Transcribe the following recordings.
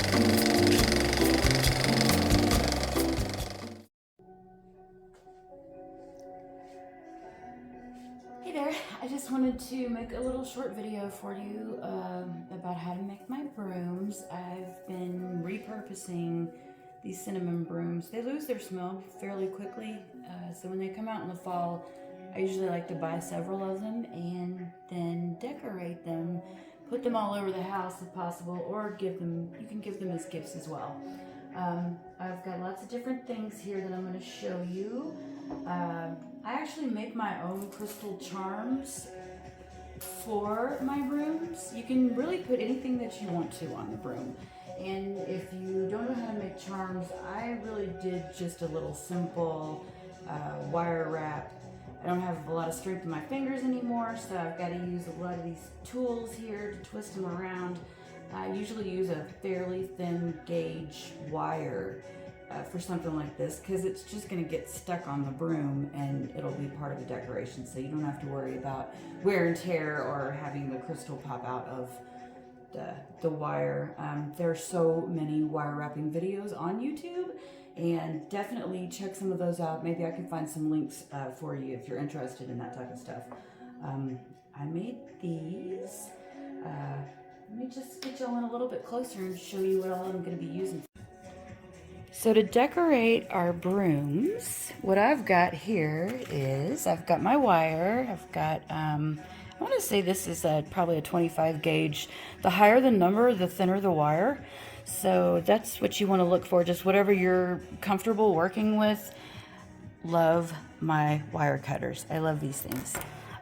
Hey there, I just wanted to make a little short video for you about how to make my brooms. I've been repurposing these cinnamon brooms. They lose their smell fairly quickly, so when they come out in the fall, I usually like to buy several of them and then decorate them, put them all over the house if possible, or you can give them as gifts as well. I've got lots of different things here that I'm going to show you. I actually make my own crystal charms for my brooms. You can really put anything that you want to on the broom. And if you don't know how to make charms, I really did just a little simple wire wrap. I don't have a lot of strength in my fingers anymore, so I've got to use a lot of these tools here to twist them around. I usually use a fairly thin gauge wire for something like this, because it's just going to get stuck on the broom and it'll be part of the decoration, so you don't have to worry about wear and tear or having the crystal pop out of the wire. There are so many wire wrapping videos on YouTube, and definitely check some of those out. Maybe I can find some links for you if you're interested in that type of stuff. I made these. Let me just get y'all in a little bit closer and show you what all I'm going to be using. So to decorate our brooms, what I've got here is I've got my wire. I've got, I want to say this is probably a 25 gauge. The higher the number, the thinner the wire. So that's what you want to look for, just whatever you're comfortable working with. Love my wire cutters. I love these things.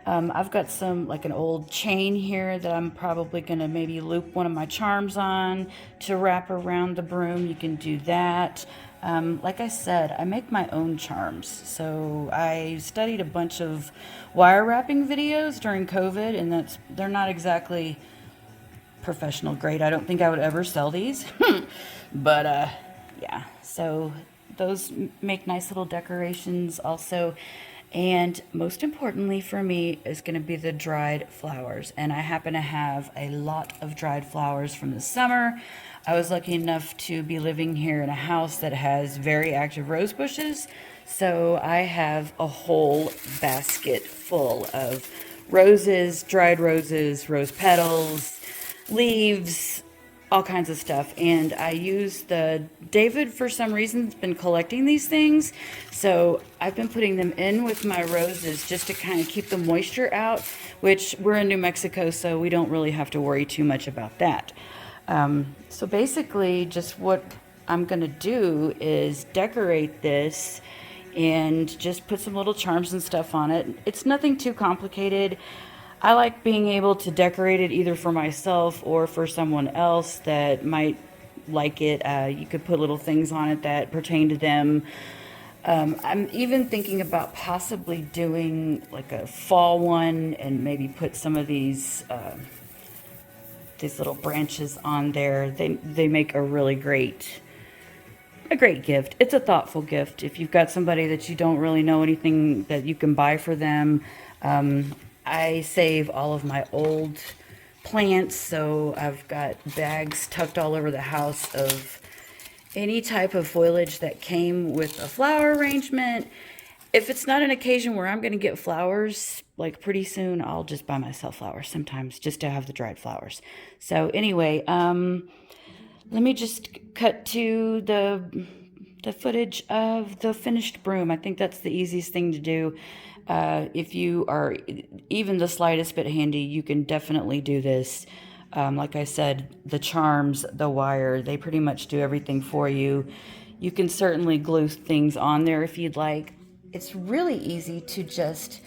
I've got like an old chain here that I'm probably going to maybe loop one of my charms on to wrap around the broom. You can do that. Like I said, I make my own charms. So I studied a bunch of wire wrapping videos during COVID, and they're not exactly professional grade. I don't think I would ever sell these. But yeah, so those make nice little decorations also. And most importantly for me is going to be the dried flowers. And I happen to have a lot of dried flowers from the summer. I was lucky enough to be living here in a house that has very active rose bushes. So I have a whole basket full of roses, dried roses, rose petals, leaves, all kinds of stuff. And I use David, for some reason, has been collecting these things, so I've been putting them in with my roses just to kind of keep the moisture out, which we're in New Mexico, so we don't really have to worry too much about that. So basically just what I'm gonna do is decorate this and just put some little charms and stuff on it. It's nothing too complicated. I like being able to decorate it either for myself or for someone else that might like it. You could put little things on it that pertain to them. I'm even thinking about possibly doing like a fall one and maybe put some of these little branches on there. They make a really great gift. It's a thoughtful gift. If you've got somebody that you don't really know anything that you can buy for them, I save all of my old plants, so I've got bags tucked all over the house of any type of foliage that came with a flower arrangement. If it's not an occasion where I'm going to get flowers, like pretty soon, I'll just buy myself flowers sometimes just to have the dried flowers. So anyway, let me just cut to the footage of the finished broom. I think that's the easiest thing to do. If you are even the slightest bit handy, you can definitely do this. Like I said, the charms, the wire, they pretty much do everything for you. You can certainly glue things on there if you'd like. It's really easy to just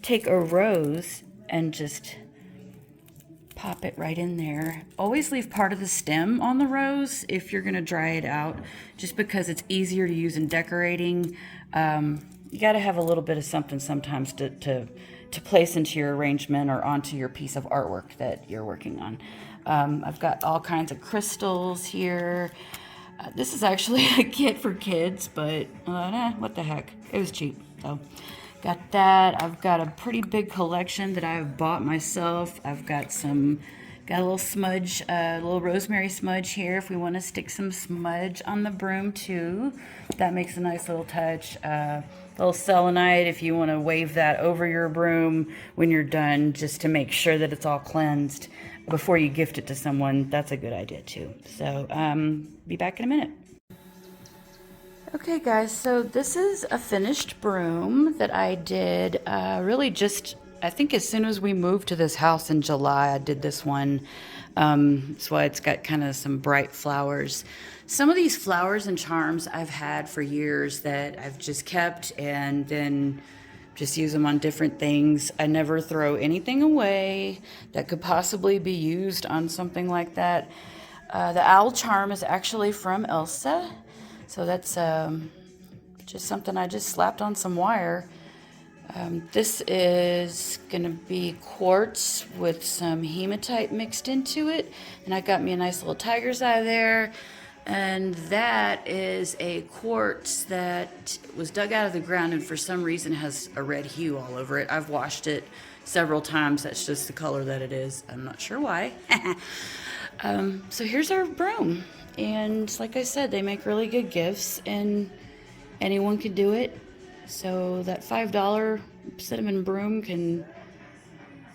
take a rose and just pop it right in there. Always leave part of the stem on the rose if you're going to dry it out, just because it's easier to use in decorating. You got to have a little bit of something sometimes to place into your arrangement or onto your piece of artwork that you're working on. I've got all kinds of crystals here. This is actually a kit for kids, but what the heck? It was cheap, so got that. I've got a pretty big collection that I've bought myself. I've got some Got a little smudge, a little rosemary smudge here if we want to stick some smudge on the broom too. That makes a nice little touch. A little selenite if you want to wave that over your broom when you're done, just to make sure that it's all cleansed before you gift it to someone. That's a good idea too. So be back in a minute. Okay guys, so this is a finished broom that I did really just, I think as soon as we moved to this house in July, I did this one. That's why it's got kind of some bright flowers. Some of these flowers and charms I've had for years that I've just kept and then just use them on different things. I never throw anything away that could possibly be used on something like that. The owl charm is actually from Elsa. So that's just something I just slapped on some wire. This is gonna be quartz with some hematite mixed into it. And I got me a nice little tiger's eye there. And that is a quartz that was dug out of the ground and for some reason has a red hue all over it. I've washed it several times. That's just the color that it is. I'm not sure why. So here's our broom. And like I said, they make really good gifts and anyone can do it. So that $5 cinnamon broom can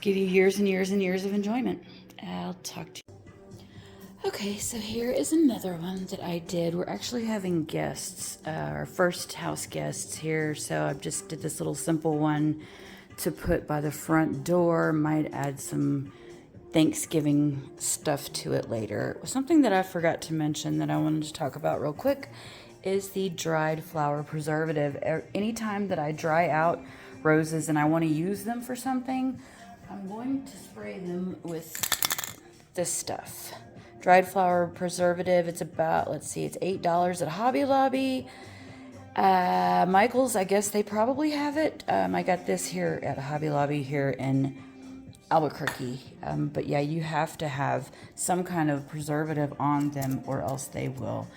give you years and years and years of enjoyment. I'll talk to you. Okay, so here is another one that I did. We're actually having guests, our first house guests here. So I just did this little simple one to put by the front door. Might add some Thanksgiving stuff to it later. Something that I forgot to mention that I wanted to talk about real quick is the dried flower preservative. Anytime that I dry out roses and I want to use them for something, I'm going to spray them with this stuff. Dried flower preservative. It's about, let's see, it's $8 at Hobby Lobby. Michael's, I guess they probably have it. I got this here at Hobby Lobby here in Albuquerque. But yeah, you have to have some kind of preservative on them or else they will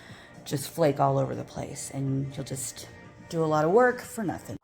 just flake all over the place and you'll just do a lot of work for nothing.